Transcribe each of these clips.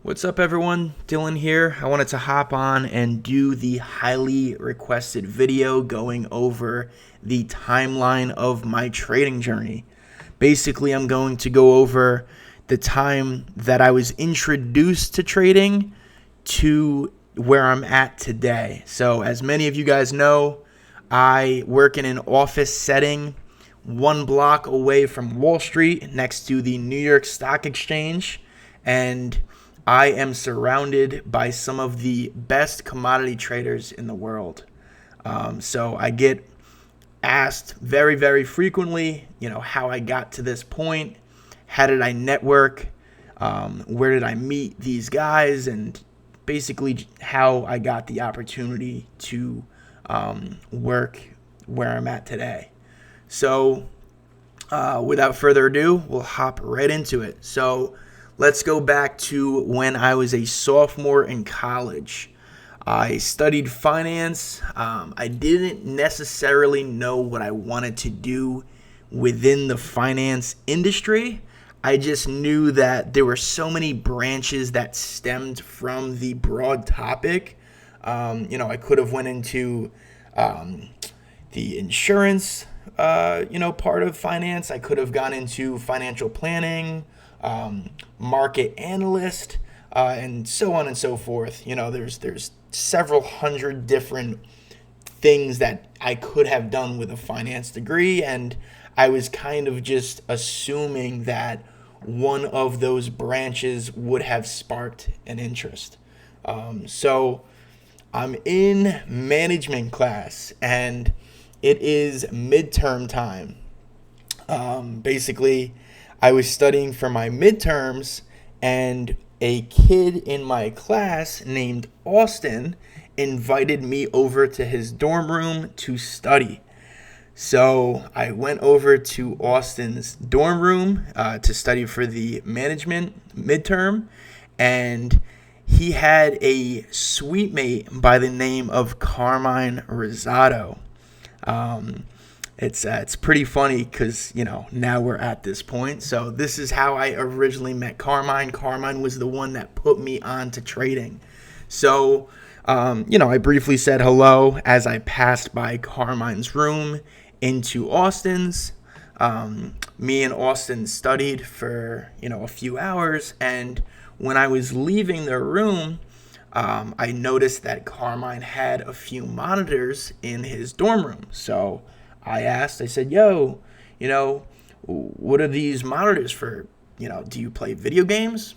What's up, everyone? Dylan here. I wanted to hop on and do the highly requested video going over the timeline of my trading journey. Basically, I'm going to go over the time that I was introduced to trading to where I'm at today. So, as many of you guys know, I work in an office setting one block away from Wall Street next to the New York Stock Exchange, and I am surrounded by some of the best commodity traders in the world. So I get asked very, very frequently, how I got to this point, how did I network, where did I meet these guys, and basically how I got the opportunity to work where I'm at today. So without further ado, we'll hop right into it. So let's go back to when I was a sophomore in college. I studied finance. I didn't necessarily know what I wanted to do within the finance industry. I just knew that there were so many branches that stemmed from the broad topic. I could have went into the insurance, part of finance. I could have gone into financial planning, market analyst, and so on and so forth. There's several hundred different things that I could have done with a finance degree, and I was kind of just assuming that one of those branches would have sparked an interest. So I'm in management class, and it is midterm time. Basically, I was studying for my midterms, and a kid in my class named Austin invited me over to his dorm room to study. So I went over to Austin's dorm room to study for the management midterm, and he had a suite mate by the name of Carmine Rosado. It's pretty funny because, now we're at this point. So this is how I originally met Carmine. Carmine was the one that put me on to trading. So, I briefly said hello as I passed by Carmine's room into Austin's. Me and Austin studied for, a few hours. And when I was leaving the room, I noticed that Carmine had a few monitors in his dorm room. So I said, yo, what are these monitors for? Do you play video games?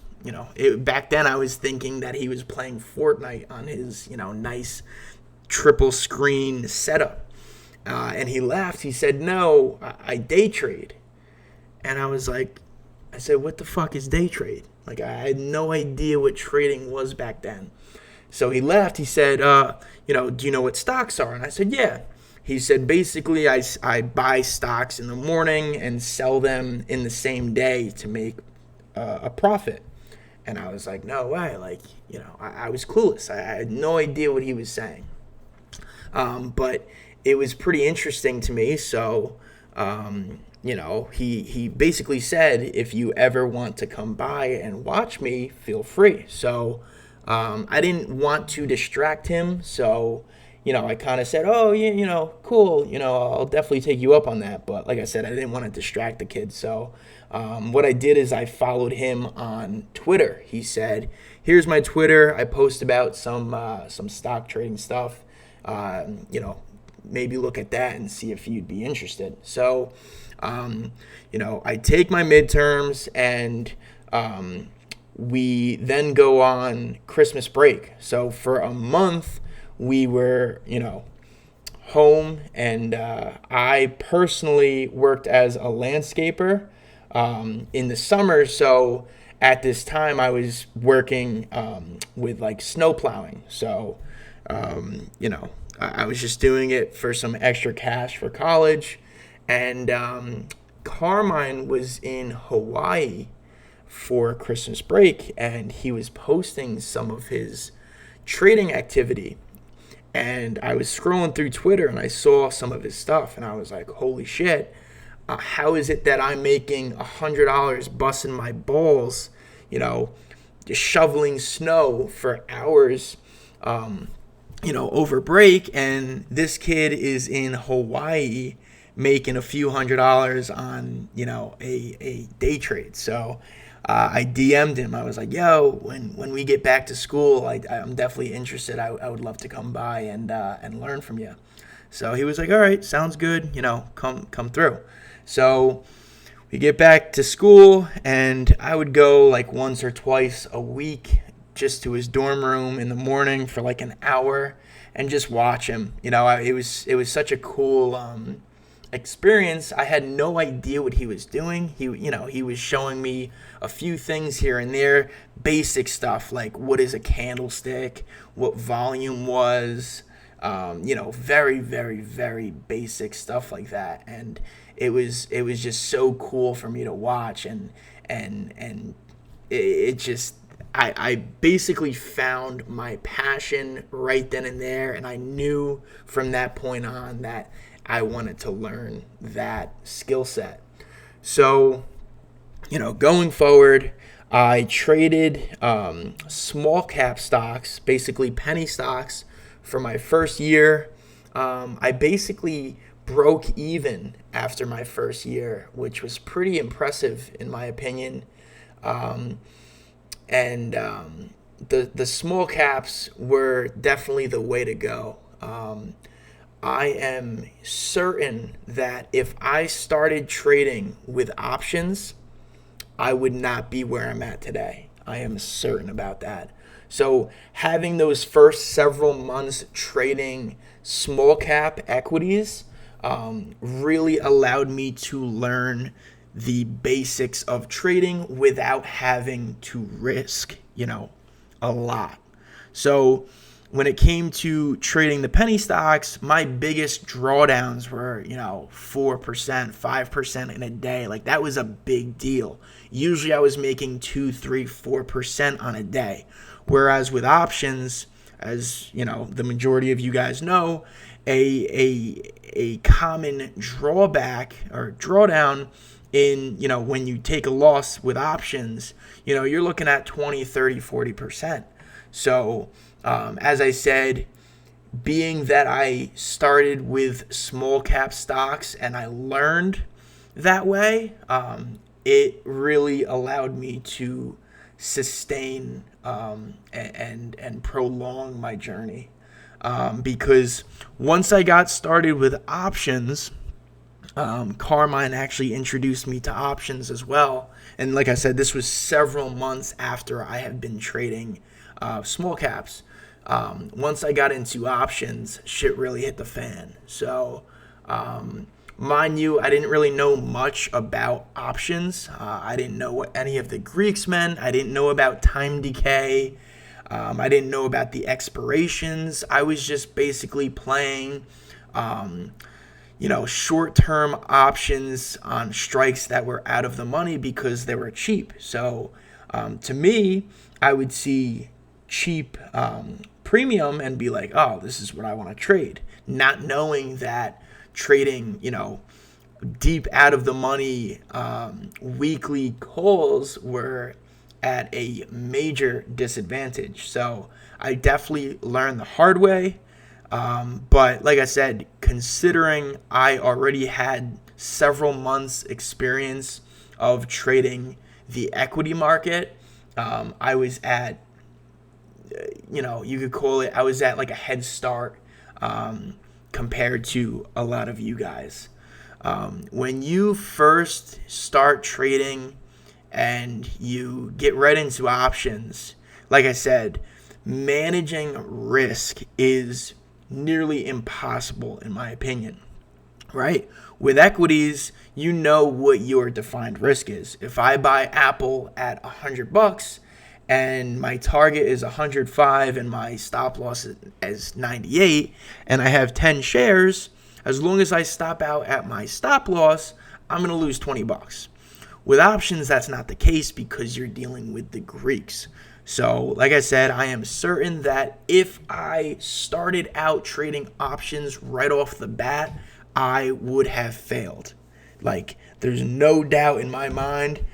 Back then I was thinking that he was playing Fortnite on his, nice triple screen setup. And he laughed. He said, no, I day trade. And I said, what the fuck is day trade? I had no idea what trading was back then. So he laughed. He said, do you know what stocks are? And I said, yeah. He said, basically, I buy stocks in the morning and sell them in the same day to make a profit. And I was like, no way. I was clueless. I had no idea what he was saying. But it was pretty interesting to me. So, he basically said, if you ever want to come by and watch me, feel free. So I didn't want to distract him. So I kind of said, oh, yeah, cool. I'll definitely take you up on that. But like I said, I didn't want to distract the kid. So what I did is I followed him on Twitter. He said, here's my Twitter. I post about some stock trading stuff. Maybe look at that and see if you'd be interested. So, I take my midterms, and we then go on Christmas break. So for a month, we were, home, and I personally worked as a landscaper in the summer. So at this time, I was working with snow plowing. So, I was just doing it for some extra cash for college. And Carmine was in Hawaii for Christmas break, and he was posting some of his trading activity. And I was scrolling through Twitter, and I saw some of his stuff, and I was like, holy shit, how is it that I'm making $100 busting my balls, shoveling snow for hours, over break, and this kid is in Hawaii making a few $100s on, a day trade. So I DM'd him. I was like, yo, when we get back to school, I'm definitely interested. I would love to come by and learn from you. So he was like, all right, sounds good. Come through. So we get back to school, and I would go like once or twice a week just to his dorm room in the morning for like an hour and just watch him. It was such a cool experience. I had no idea what he was doing. He was showing me a few things here and there, basic stuff like what is a candlestick, what volume was, very, very, very basic stuff like that. And it was just so cool for me to watch, and it just, I basically found my passion right then and there, and I knew from that point on that I wanted to learn that skill set. So, going forward, I traded small cap stocks, basically penny stocks, for my first year. I basically broke even after my first year, which was pretty impressive in my opinion. The small caps were definitely the way to go. I am certain that if I started trading with options, I would not be where I'm at today. I am certain about that. So having those first several months trading small cap equities really allowed me to learn the basics of trading without having to risk, a lot. So when it came to trading the penny stocks, my biggest drawdowns were, 4%, 5% in a day. Like, that was a big deal. Usually I was making 2, 3, 4% on a day. Whereas with options, as the majority of you guys know, a common drawback or drawdown in, when you take a loss with options, you're looking at 20, 30, 40%. So, as I said, being that I started with small cap stocks and I learned that way, it really allowed me to sustain and prolong my journey. Because once I got started with options, Carmine actually introduced me to options as well. And like I said, this was several months after I had been trading small caps. Once I got into options, shit really hit the fan. So, mind you, I didn't really know much about options. I didn't know what any of the Greeks meant. I didn't know about time decay. I didn't know about the expirations. I was just basically playing, short-term options on strikes that were out of the money because they were cheap. So, to me, I would see cheap premium and be like, oh, this is what I want to trade, not knowing that trading, deep out of the money weekly calls were at a major disadvantage. So I definitely learned the hard way. But like I said, considering I already had several months experience of trading the equity market, I was at, you could call it, I was at like a head start compared to a lot of you guys. When you first start trading and you get right into options, like I said, managing risk is nearly impossible in my opinion, right? With equities, you know what your defined risk is. If I buy Apple at $100 and my target is 105 and my stop loss is 98 and I have 10 shares, as long as I stop out at my stop loss, I'm going to lose $20. With options, that's not the case because you're dealing with the Greeks. So, like I said, I am certain that if I started out trading options right off the bat, I would have failed. Like, there's no doubt in my mind.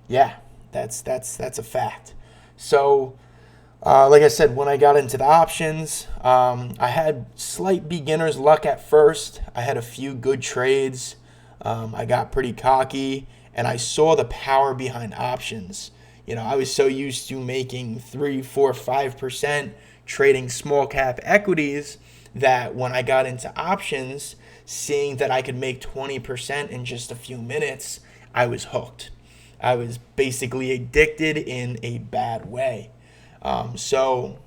Yeah, that's a fact. So, like I said, when I got into the options, I had slight beginner's luck at first. I had a few good trades. I got pretty cocky, and I saw the power behind options. I was so used to making 3, 4, 5% trading small cap equities that when I got into options, seeing that I could make 20% in just a few minutes, I was hooked. I was basically addicted in a bad way. So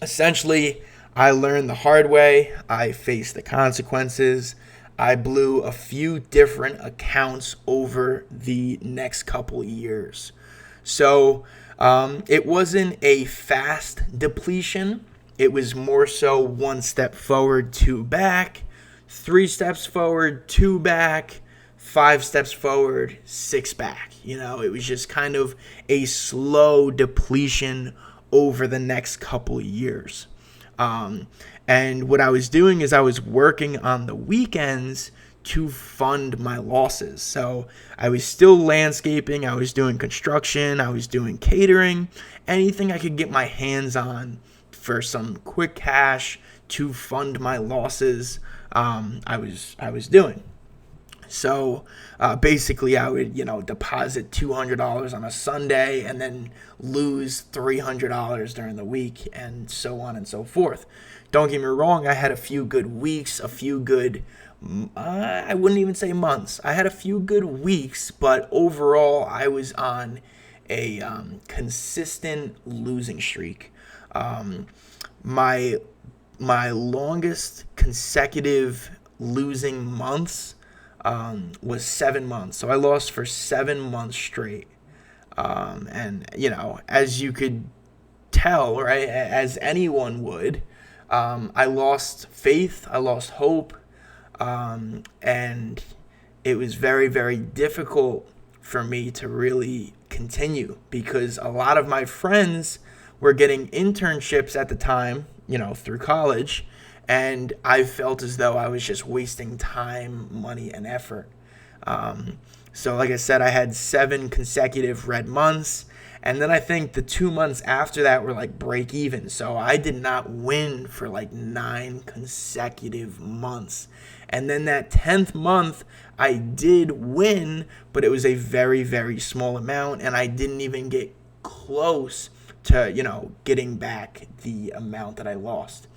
essentially, I learned the hard way. I faced the consequences. I blew a few different accounts over the next couple years. So it wasn't a fast depletion. It was more so one step forward, two back, 3 steps forward, 2 back, 5 steps forward, 6 back. It was just kind of a slow depletion over the next couple of years. And what I was doing is I was working on the weekends to fund my losses. So I was still landscaping, I was doing construction, I was doing catering, anything I could get my hands on for some quick cash to fund my losses. I was doing. So basically, I would deposit $200 on a Sunday and then lose $300 during the week, and so on and so forth. Don't get me wrong, I had a few good weeks, a few good, I wouldn't even say months. I had a few good weeks, but overall, I was on a consistent losing streak. My longest consecutive losing months was 7 months. So I lost for 7 months straight. And, as you could tell, right, as anyone would, I lost faith, I lost hope, and it was very, very difficult for me to really continue because a lot of my friends were getting internships at the time, through college, and I felt as though I was just wasting time, money, and effort. So like I said, I had 7 consecutive red months, and then I think the 2 months after that were like break even. So I did not win for like 9 consecutive months. And then that 10th month, I did win, but it was a very, very small amount, and I didn't even get close to, getting back the amount that I lost.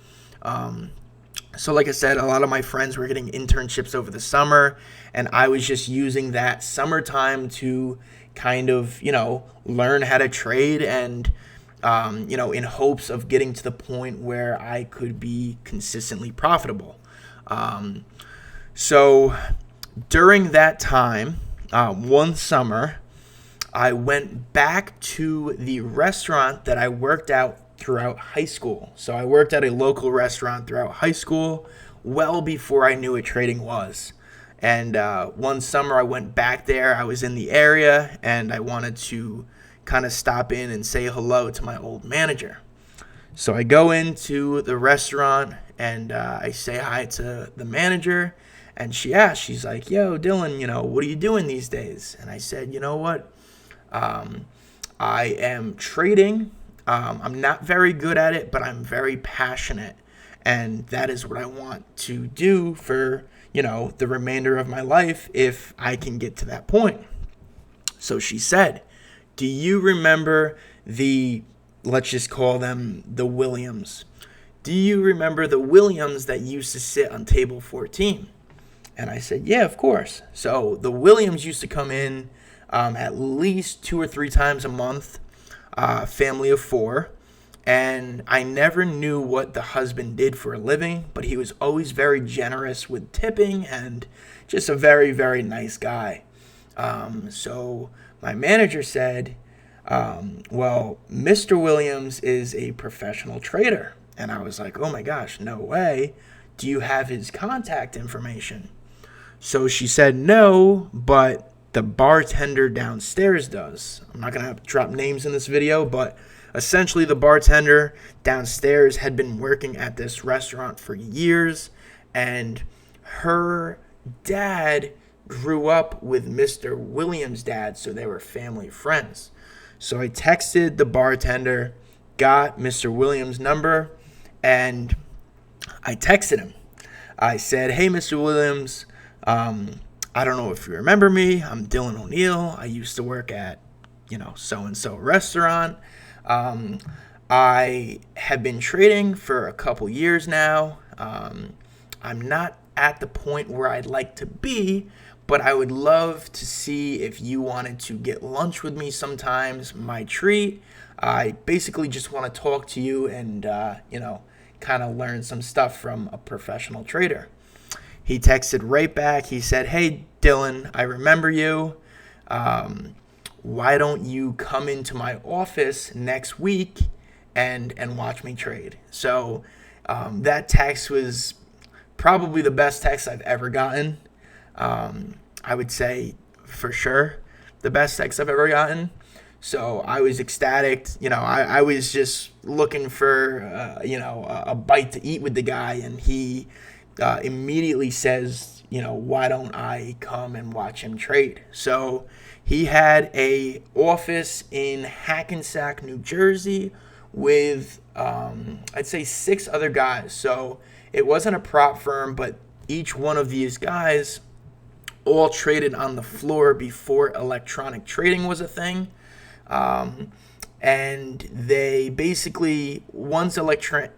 So like I said, a lot of my friends were getting internships over the summer, and I was just using that summertime to kind of, learn how to trade and, in hopes of getting to the point where I could be consistently profitable. So during that time, one summer, I went back to the restaurant that I worked out throughout high school. So I worked at a local restaurant throughout high school well before I knew what trading was. And one summer I went back there. I was in the area and I wanted to kind of stop in and say hello to my old manager. So I go into the restaurant and I say hi to the manager. And she's like, "Yo, Dylan, what are you doing these days?" And I said, "You know what? I am trading. I'm not very good at it, but I'm very passionate. And that is what I want to do for, the remainder of my life if I can get to that point." So she said, "Do you remember let's just call them the Williams? Do you remember the Williams that used to sit on table 14? And I said, "Yeah, of course." So the Williams used to come in at least 2 or 3 times a month, family of 4. And I never knew what the husband did for a living, but he was always very generous with tipping and just a very, very nice guy. So my manager said, well, Mr. Williams is a professional trader. And I was like, "Oh my gosh, no way. Do you have his contact information?" So she said, "No, but the bartender downstairs does." I'm not going to drop names in this video, but essentially the bartender downstairs had been working at this restaurant for years, and her dad grew up with Mr. Williams' dad, so they were family friends. So I texted the bartender, got Mr. Williams' number, and I texted him. I said, "Hey, Mr. Williams, I don't know if you remember me. I'm Dylan O'Neill. I used to work at, so-and-so restaurant. I have been trading for a couple years now. I'm not at the point where I'd like to be, but I would love to see if you wanted to get lunch with me sometimes. My treat. I basically just want to talk to you and, kind of learn some stuff from a professional trader." He texted right back. He said, "Hey, Dylan, I remember you. Why don't you come into my office next week and watch me trade?" So that text was probably the best text I've ever gotten. I would say for sure the best text I've ever gotten. So I was ecstatic. I was just looking for, a bite to eat with the guy. And he immediately says, "Why don't I come and watch him trade?" So he had a office in Hackensack, New Jersey with, I'd say 6 other guys. So it wasn't a prop firm, but each one of these guys all traded on the floor before electronic trading was a thing. And they basically, once electronic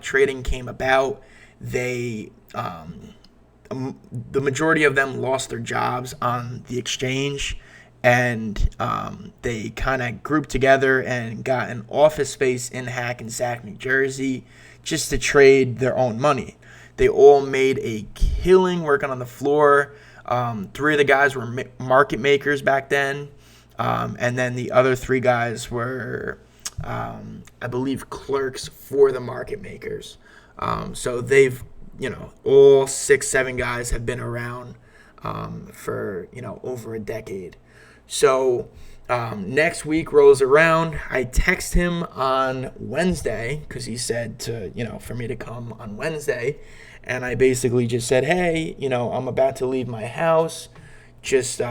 trading came about, they the majority of them lost their jobs on the exchange, and they kind of grouped together and got an office space in Hackensack, New Jersey, just to trade their own money. They all made a killing working on the floor. 3 of the guys were market makers back then. And then the other 3 guys were, I believe, clerks for the market makers. So they've, all 6, 7 guys have been around for, over a decade. So next week rolls around. I text him on Wednesday because he said for me to come on Wednesday. And I basically just said, "Hey, I'm about to leave my house. Just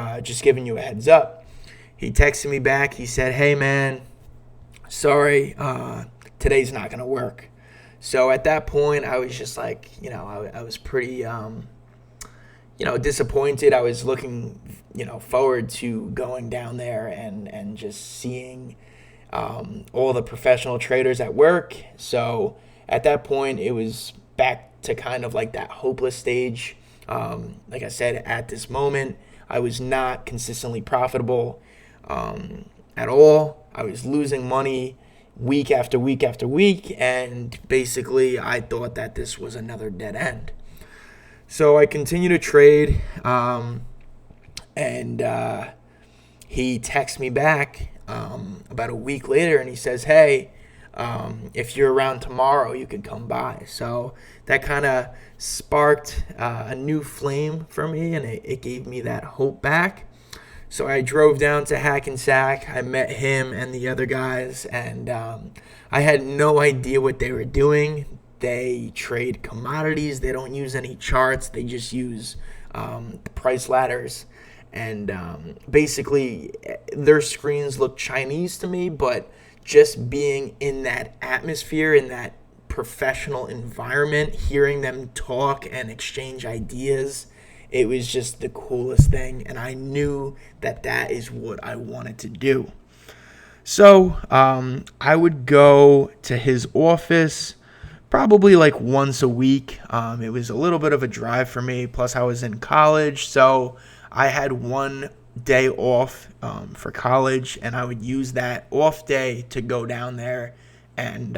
giving you a heads up." He texted me back. He said, "Hey, man, sorry, today's not going to work." So at that point, I was just like, I was pretty, disappointed. I was looking, forward to going down there and just seeing all the professional traders at work. So at that point, it was back to kind of like that hopeless stage. Like I said, at this moment, I was not consistently profitable at all. I was losing money week after week after week, and basically I thought that this was another dead end. So I continued to trade, and he texts me back about a week later, and he says, "Hey, if you're around tomorrow, you could come by." So that kind of sparked a new flame for me, and it gave me that hope back. So I drove down to Hackensack. I met him and the other guys, and I had no idea what they were doing. They trade commodities. They don't use any charts. They just use price ladders. And basically, their screens look Chinese to me, but just being in that atmosphere, in that professional environment, hearing them talk and exchange ideas, it was just the coolest thing, and I knew that is what I wanted to do. So I would go to his office probably like once a week. It was a little bit of a drive for me, plus I was in college, so I had one day off for college, and I would use that off day to go down there and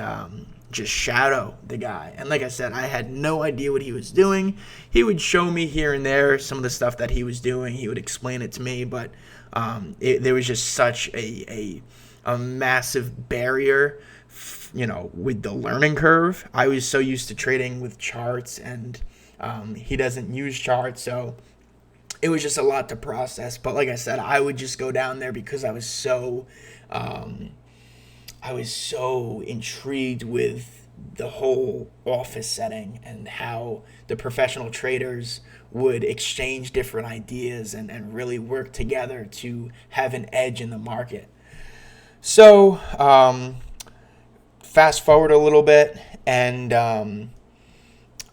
just shadow the guy. And like I said, I had no idea what he was doing. He would show me here and there some of the stuff that he was doing. He would explain it to me, but there was just such a massive barrier, with the learning curve. I was so used to trading with charts, and he doesn't use charts, so it was just a lot to process. But like I said, I would just go down there because I was so intrigued with the whole office setting and how the professional traders would exchange different ideas and really work together to have an edge in the market. So, fast forward a little bit, and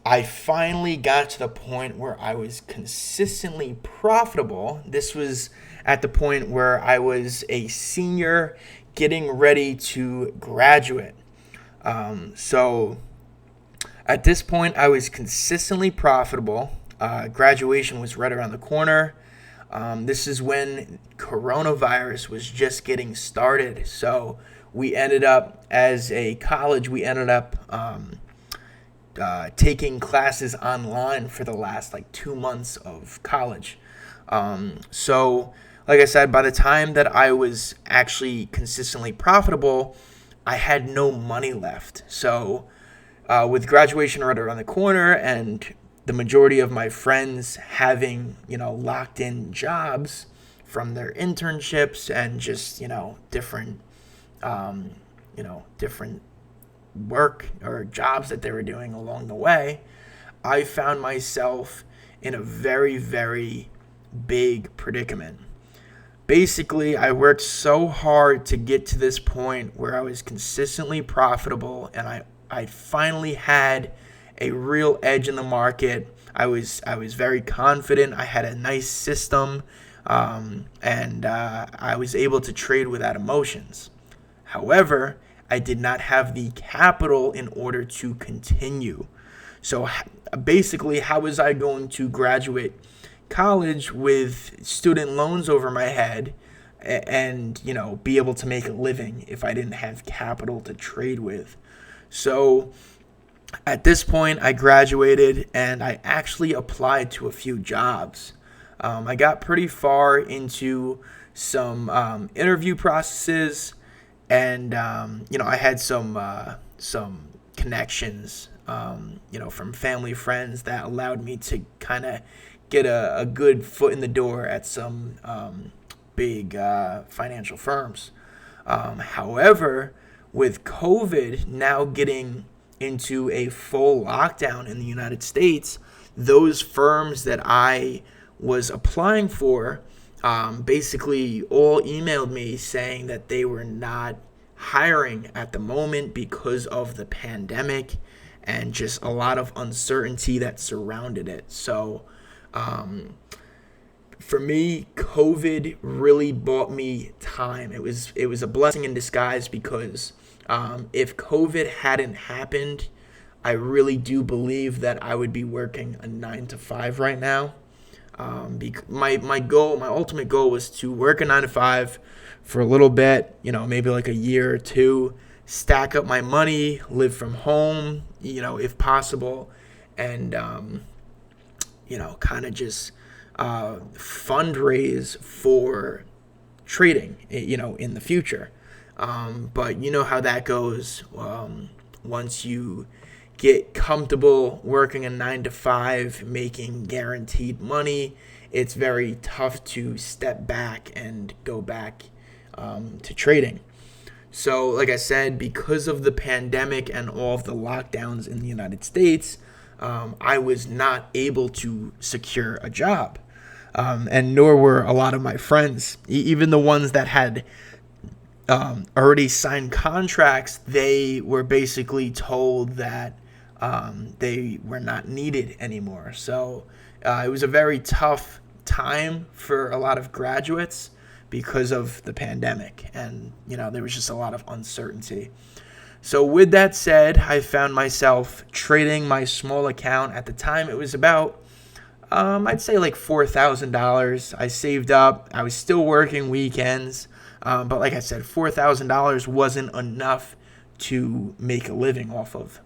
I finally got to the point where I was consistently profitable. This was at the point where I was a senior getting ready to graduate. So at this point, I was consistently profitable. Graduation was right around the corner. This is when coronavirus was just getting started. So we ended up, as a college, taking classes online for the last 2 months of college. So like I said, by the time that I was actually consistently profitable, I had no money left. So with graduation right around the corner and the majority of my friends having, locked in jobs from their internships and just, different work or jobs that they were doing along the way, I found myself in a very, very big predicament. Basically, I worked so hard to get to this point where I was consistently profitable, and I finally had a real edge in the market. I was very confident. I had a nice system, and I was able to trade without emotions. However, I did not have the capital in order to continue. So basically, how was I going to graduate college with student loans over my head and, be able to make a living if I didn't have capital to trade with? So at this point, I graduated and I actually applied to a few jobs. I got pretty far into some interview processes, and I had some connections, from family friends that allowed me to kind of get a good foot in the door at some big financial firms. However, with COVID now getting into a full lockdown in the United States, those firms that I was applying for basically all emailed me saying that they were not hiring at the moment because of the pandemic and just a lot of uncertainty that surrounded it. So for me, COVID really bought me time. It was a blessing in disguise because if COVID hadn't happened, I really do believe that I would be working a 9 to 5 right now. My ultimate goal was to work a 9 to 5 for a little bit, maybe like a year or two, stack up my money, live from home, if possible, and kind of just fundraise for trading, in the future. But you know how that goes. Once you get comfortable working a 9 to 5, making guaranteed money, it's very tough to step back and go back to trading. So, like I said, because of the pandemic and all of the lockdowns in the United States, I was not able to secure a job. And nor were a lot of my friends, even the ones that had already signed contracts. They were basically told that they were not needed anymore. So it was a very tough time for a lot of graduates because of the pandemic, and there was just a lot of uncertainty. So with that said, I found myself trading my small account. At the time, it was about I'd say like $4,000. I saved up. I was still working weekends, but like I said, $4,000 wasn't enough to make a living off of.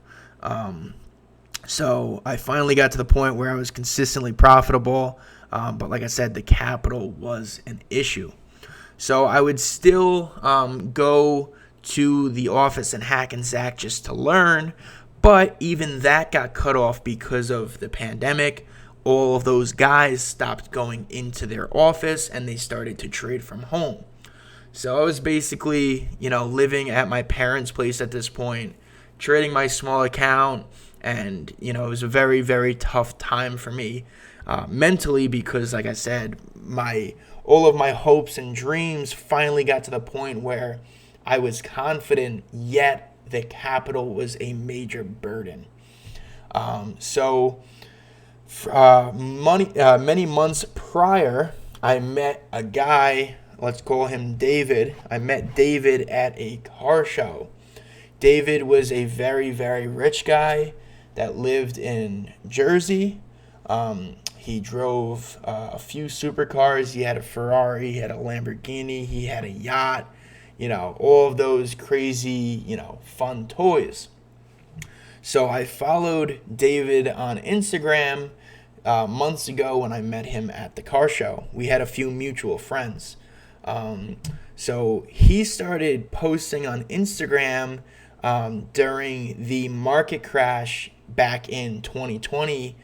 So I finally got to the point where I was consistently profitable, but like I said, the capital was an issue. So I would still go to the office in Hackensack just to learn, but even that got cut off because of the pandemic. All of those guys stopped going into their office and they started to trade from home. So I was basically, living at my parents' place at this point, trading my small account, and it was a very, very tough time for me mentally, because like I said, all of my hopes and dreams finally got to the point where I was confident, yet the capital was a major burden. Many months prior, I met a guy, let's call him David. I met David at a car show. David was a very, very rich guy that lived in Jersey. He drove a few supercars. He had a Ferrari, he had a Lamborghini, he had a yacht, all of those crazy, fun toys. So I followed David on Instagram months ago when I met him at the car show. We had a few mutual friends. So he started posting on Instagram during the market crash back in 2020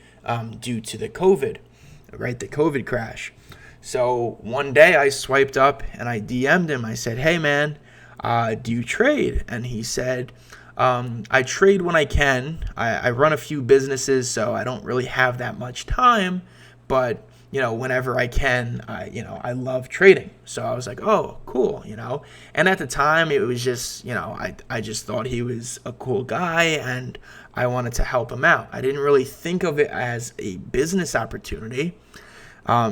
due to the COVID, right? The COVID crash. So one day I swiped up and I DM'd him. I said, "Hey man, do you trade?" And he said, "I trade when I can. I run a few businesses, so I don't really have that much time, but whenever I can, I love trading." So I was like, "Oh, cool," And at the time, it was just, I just thought he was a cool guy, and I wanted to help him out. I didn't really think of it as a business opportunity.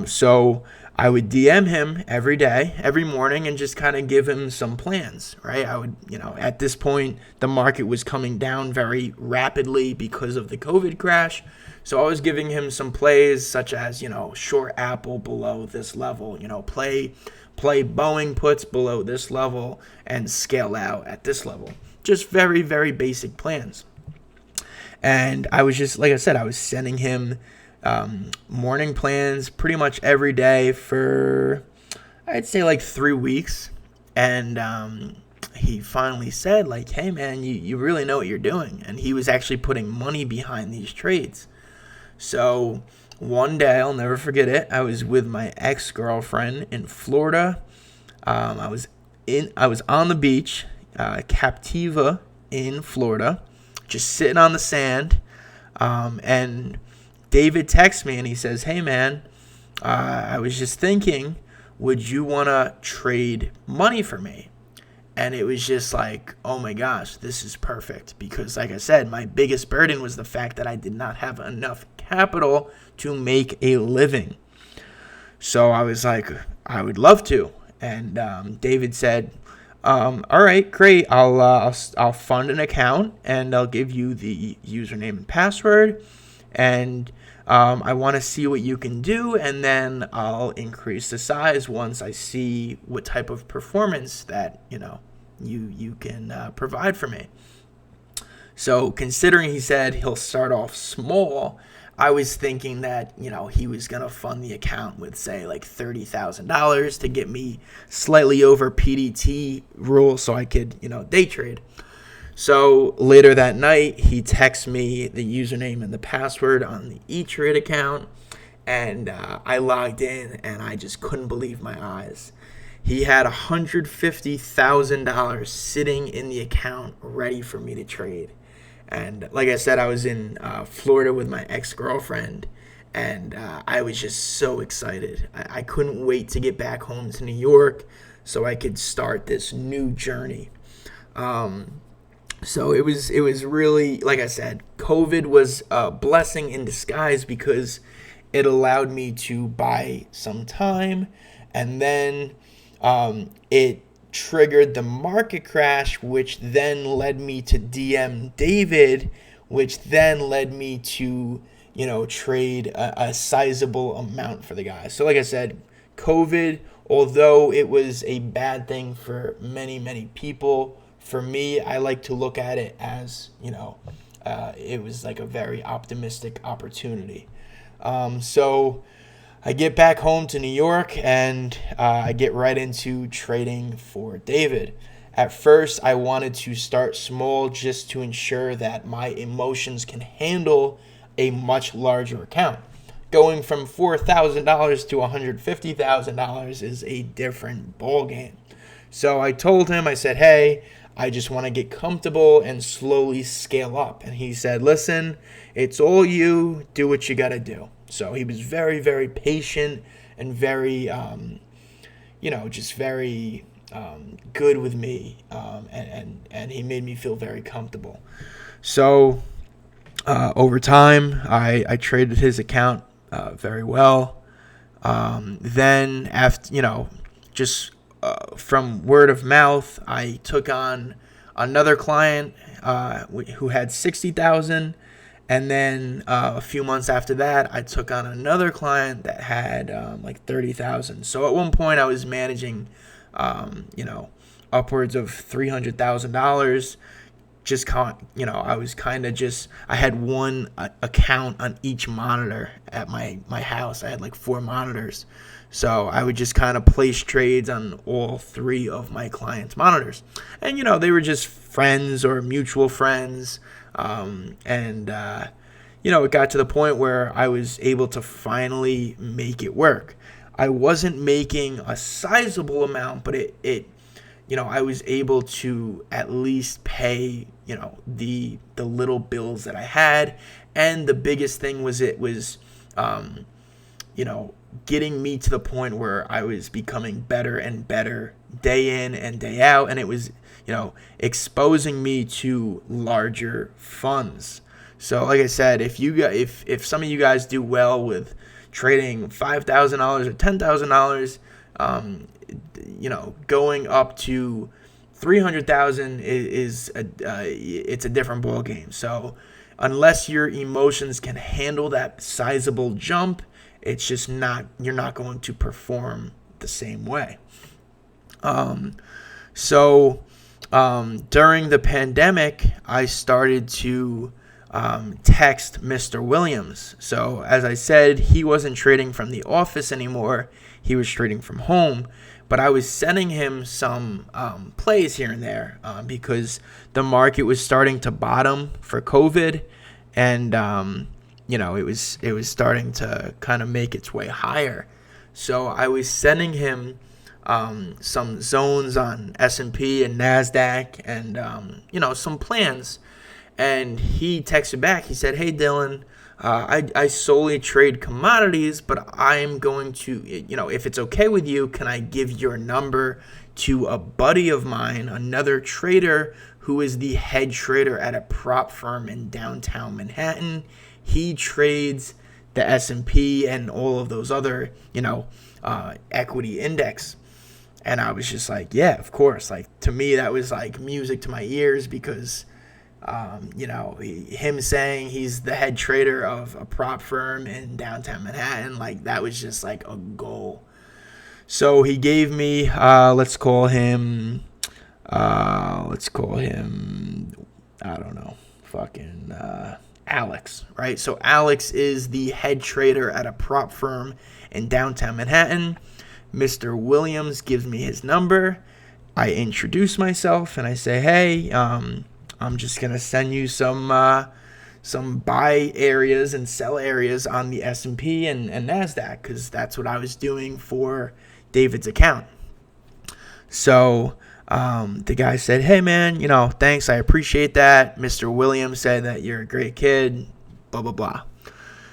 So I would DM him every day, every morning, and just kind of give him some plans, right? I would, at this point, the market was coming down very rapidly because of the COVID crash. So I was giving him some plays such as, short Apple below this level, play Boeing puts below this level and scale out at this level. Just very, very basic plans. And I was just, like I said, I was sending him morning plans pretty much every day for, I'd say, like 3 weeks. And he finally said, like, "Hey man, you really know what you're doing." And he was actually putting money behind these trades. So one day, I'll never forget it, I was with my ex-girlfriend in Florida. I was on the beach, Captiva in Florida, just sitting on the sand, and David texts me and he says, "Hey man, I was just thinking, would you want to trade money for me?" And it was just like, oh my gosh, this is perfect. Because like I said, my biggest burden was the fact that I did not have enough capital to make a living. So I was like, I would love to. And David said, all right, great. I'll fund an account and I'll give you the username and password. And I want to see what you can do, and then I'll increase the size once I see what type of performance that you can provide for me. So considering he said he'll start off small, I was thinking that he was gonna fund the account with, say, like $30,000 to get me slightly over PDT rule so I could day trade. So later that night, he texts me the username and the password on the E-Trade account, and I logged in, and I just couldn't believe my eyes. He had $150,000 sitting in the account ready for me to trade. And like I said, I was in Florida with my ex-girlfriend, and I was just so excited. I couldn't wait to get back home to New York so I could start this new journey. So it was really, like I said, COVID was a blessing in disguise because it allowed me to buy some time, and then it triggered the market crash, which then led me to DM David, which then led me to, trade a sizable amount for the guy. So like I said, COVID, although it was a bad thing for many, many people, for me, I like to look at it as, it was like a very optimistic opportunity. So I get back home to New York, and I get right into trading for David. At first, I wanted to start small just to ensure that my emotions can handle a much larger account. Going from $4,000 to $150,000 is a different ballgame. So I told him, I said, "Hey, I just want to get comfortable and slowly scale up. And he said, listen, it's all you. Do what you got to do. So he was very, very patient and very, just very good with me. And he made me feel very comfortable. So over time, I traded his account very well. Then after, from word of mouth, I took on another client who had 60,000, and then a few months after that, I took on another client that had 30,000. So at one point, I was managing, upwards of $300,000. I had one account on each monitor at my house. I had like 4 monitors. So I would just kind of place trades on all 3 of my clients' monitors. And, they were just friends or mutual friends. It got to the point where I was able to finally make it work. I wasn't making a sizable amount, but I was able to at least pay, the little bills that I had. And the biggest thing was getting me to the point where I was becoming better and better day in and day out. And it was, exposing me to larger funds. So like I said, if some of you guys do well with trading $5,000 or $10,000, going up to 300,000 it's a different ball game. So unless your emotions can handle that sizable jump, it's just you're not going to perform the same way. During the pandemic, I started to text Mr. Williams. So as I said, he wasn't trading from the office anymore. He was trading from home. But I was sending him some plays here and there because the market was starting to bottom for COVID. And, it was starting to kind of make its way higher. So I was sending him some zones on S&P and NASDAQ and, some plans. And he texted back. He said, hey, Dylan, I solely trade commodities, but I'm going to, if it's okay with you, can I give your number to a buddy of mine, another trader who is the head trader at a prop firm in downtown Manhattan? He trades the S&P and all of those other, equity index. And I was just like, yeah, of course. Like, to me, that was like music to my ears because, him saying he's the head trader of a prop firm in downtown Manhattan, like, that was just like a goal. So he gave me, let's call him, I don't know, Alex, right? So Alex is the head trader at a prop firm in downtown Manhattan. Mr. Williams gives me his number. I introduce myself and I say, hey, I'm just going to send you some buy areas and sell areas on the S&P and NASDAQ because that's what I was doing for David's account. So the guy said, hey, man, thanks. I appreciate that. Mr. Williams said that you're a great kid, blah, blah, blah.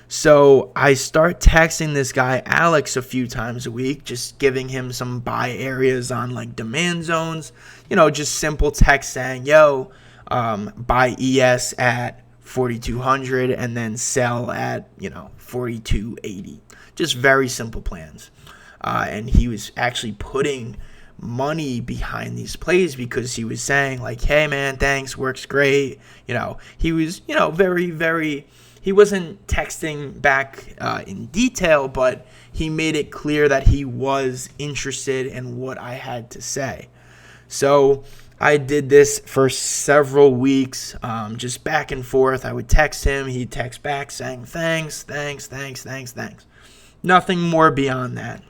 So I start texting this guy, Alex, a few times a week, just giving him some buy areas on like demand zones, just simple text saying, yo, buy ES at 4,200 and then sell at, 4,280. Just very simple plans. And he was actually putting money behind these plays because he was saying like, hey man, thanks, works great. He was, very, very, he wasn't texting back in detail, but he made it clear that he was interested in what I had to say. So I did this for several weeks, just back and forth. I would text him. He'd text back saying, thanks. Nothing more beyond that.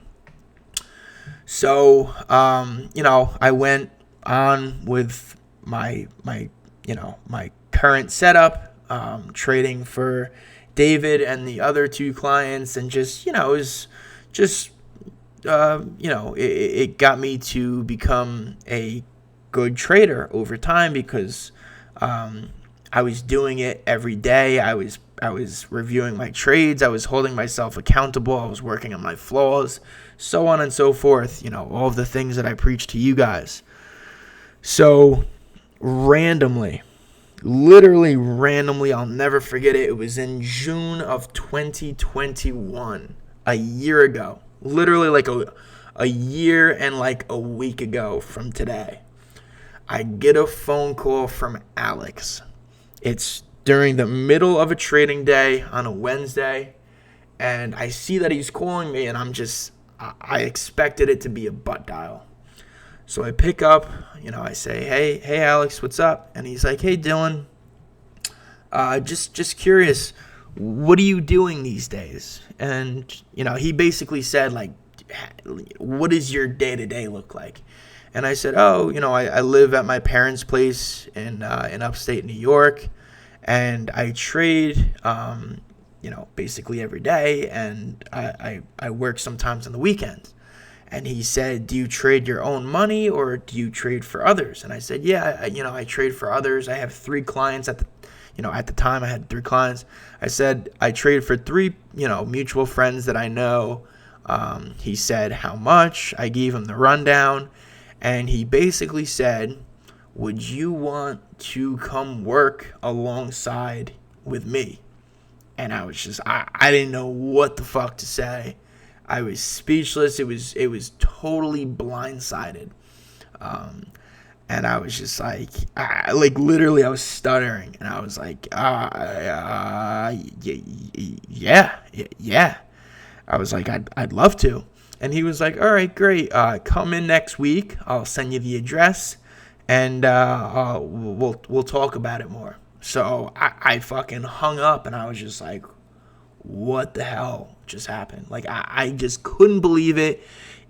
So, I went on with my current setup, trading for David and the other 2 clients, and just, it was just, it got me to become a good trader over time because I was doing it every day. I was reviewing my trades. I was holding myself accountable. I was working on my flaws, so on and so forth. All of the things that I preach to you guys. So randomly, literally randomly, I'll never forget it. It was in June of 2021, a year ago. Literally like a year and like a week ago from today. I get a phone call from Alex. It's during the middle of a trading day on a Wednesday, and I see that he's calling me, and I expected it to be a butt dial. So I pick up, I say, hey Alex, what's up? And he's like, hey Dylan, just curious, what are you doing these days? And, he basically said, like, what does your day-to-day look like? And I said, I live at my parents' place in upstate New York, and I trade, basically every day, and I work sometimes on the weekends. And he said, do you trade your own money or do you trade for others? And I said, yeah, I trade for others. I have 3 clients at the time I had 3 clients. I said, I trade for 3, mutual friends that I know. He said, how much? I gave him the rundown. And he basically said, would you want to come work alongside with me? And I was I didn't know what the fuck to say. I was speechless. It was totally blindsided. And I was just like literally I was stuttering. And I was like, yeah. I was like, I'd love to. And he was like, all right, great. Come in next week. I'll send you the address, and we'll talk about it more. So I fucking hung up, and I was just like, what the hell just happened? Like, I just couldn't believe it.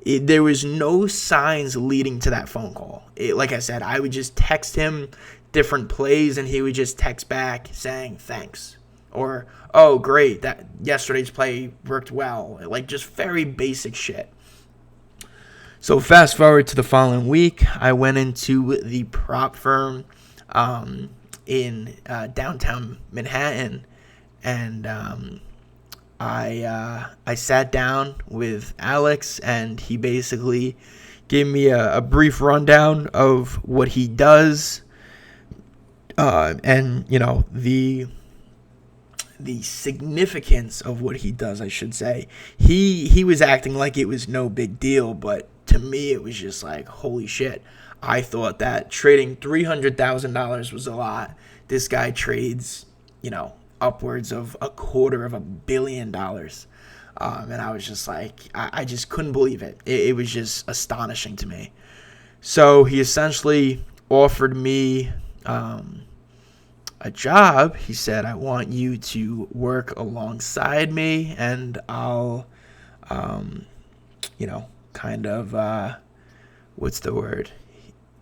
There was no signs leading to that phone call. Like I said, I would just text him different plays, and he would just text back saying thanks. Or, oh, great, that yesterday's play worked well. Like, just very basic shit. So fast forward to the following week, I went into the prop firm in downtown Manhattan, and I sat down with Alex, and he basically gave me a brief rundown of what he does, and the significance of what he does, I should say. He was acting like it was no big deal, but to me it was just like, holy shit. I thought that trading $300,000 was a lot. This guy trades, upwards of $250 million. And I was just like, I just couldn't believe it. It was just astonishing to me. So he essentially offered me a job. He said, I want you to work alongside me, and I'll, kind of, what's the word?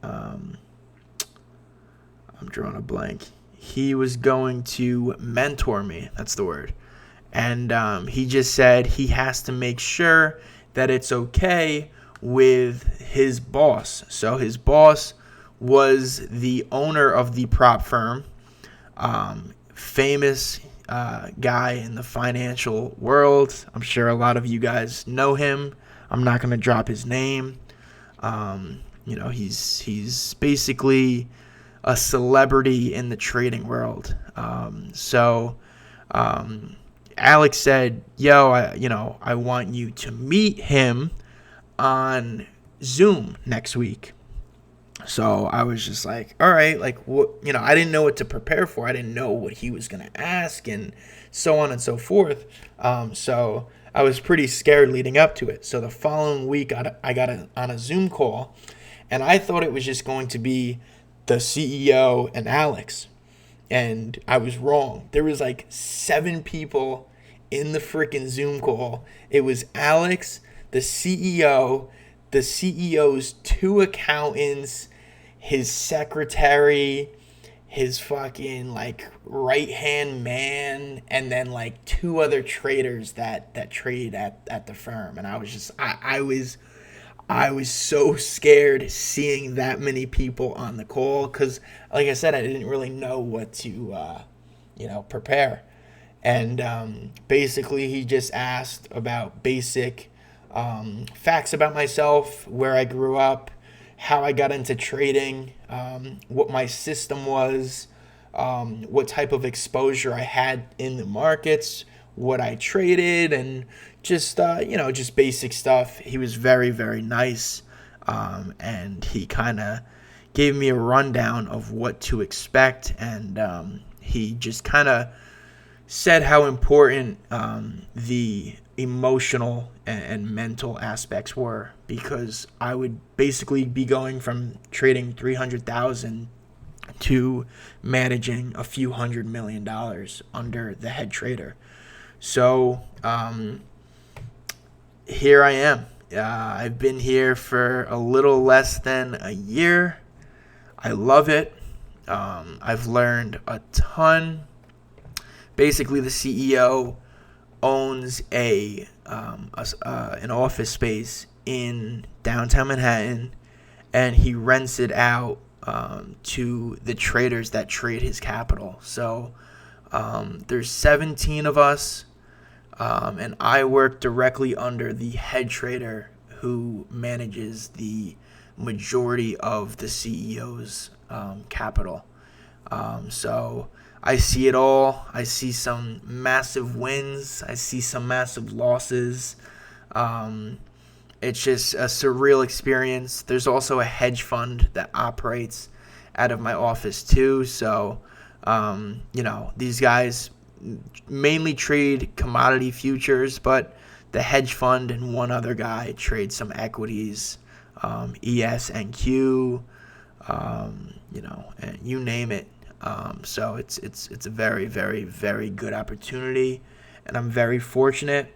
I'm drawing a blank. He was going to mentor me. That's the word. And he just said he has to make sure that it's okay with his boss. So his boss was the owner of the prop firm, famous guy in the financial world. I'm sure a lot of you guys know him. I'm not going to drop his name. He's basically a celebrity in the trading world. Alex said, I want you to meet him on Zoom next week. So I was just like, all right, like what, I didn't know what to prepare for. I didn't know what he was going to ask and so on and so forth. So I was pretty scared leading up to it. So the following week I got on a Zoom call, and I thought it was just going to be the CEO and Alex. And I was wrong. There was like 7 people in the freaking Zoom call. It was Alex, the CEO, the CEO's 2 accountants, his secretary, his fucking like right-hand man, and then like 2 other traders that trade at the firm. And I was just, I was so scared seeing that many people on the call because, like I said, I didn't really know what to, prepare. And basically, he just asked about basic facts about myself, where I grew up, how I got into trading, what my system was, what type of exposure I had in the markets, what I traded, and just basic stuff. He was very, very nice, and he kind of gave me a rundown of what to expect, and he just kind of said how important the emotional and mental aspects were, because I would basically be going from trading 300,000 to managing a few $100 million under the head trader. So here I am. I've been here for a little less than a year. I love it. I've learned a ton. Basically, the CEO owns an office space in downtown Manhattan, and he rents it out to the traders that trade his capital. So there's 17 of us, and I work directly under the head trader who manages the majority of the CEO's capital. So I see it all. I see some massive wins. I see some massive losses. It's just a surreal experience. There's also a hedge fund that operates out of my office too. So, these guys mainly trade commodity futures, but the hedge fund and one other guy trade some equities, ES&Q, and you name it. So it's a very, very, very good opportunity, and I'm very fortunate.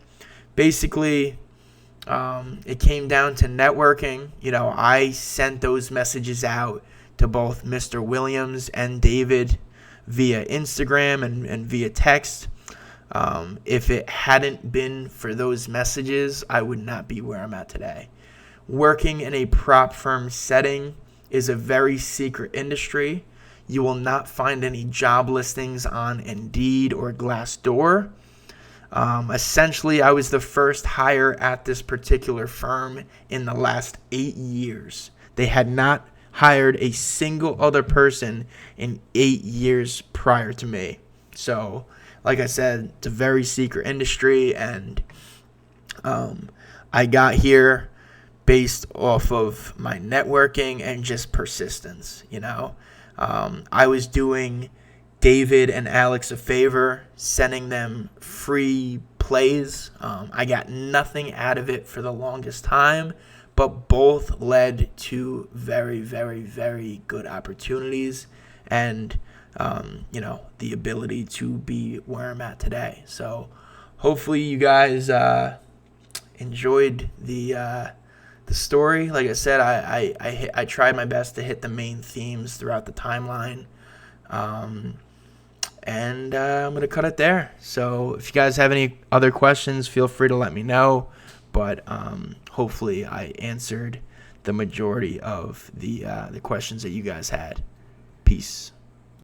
Basically, it came down to networking. I sent those messages out to both Mr. Williams and David via Instagram and via text. If it hadn't been for those messages, I would not be where I'm at today. Working in a prop firm setting is a very secret industry. You will not find any job listings on Indeed or Glassdoor. Essentially, I was the first hire at this particular firm in the last 8 years. They had not hired a single other person in 8 years prior to me. So, like I said, it's a very secret industry, and I got here based off of my networking and just persistence. I was doing David and Alex a favor, sending them free plays. I got nothing out of it for the longest time, but both led to very, very, very good opportunities and, the ability to be where I'm at today. So hopefully you guys enjoyed the story. Like I said, I tried my best to hit the main themes throughout the timeline. And I'm going to cut it there. So if you guys have any other questions, feel free to let me know. But hopefully I answered the majority of the questions that you guys had. Peace.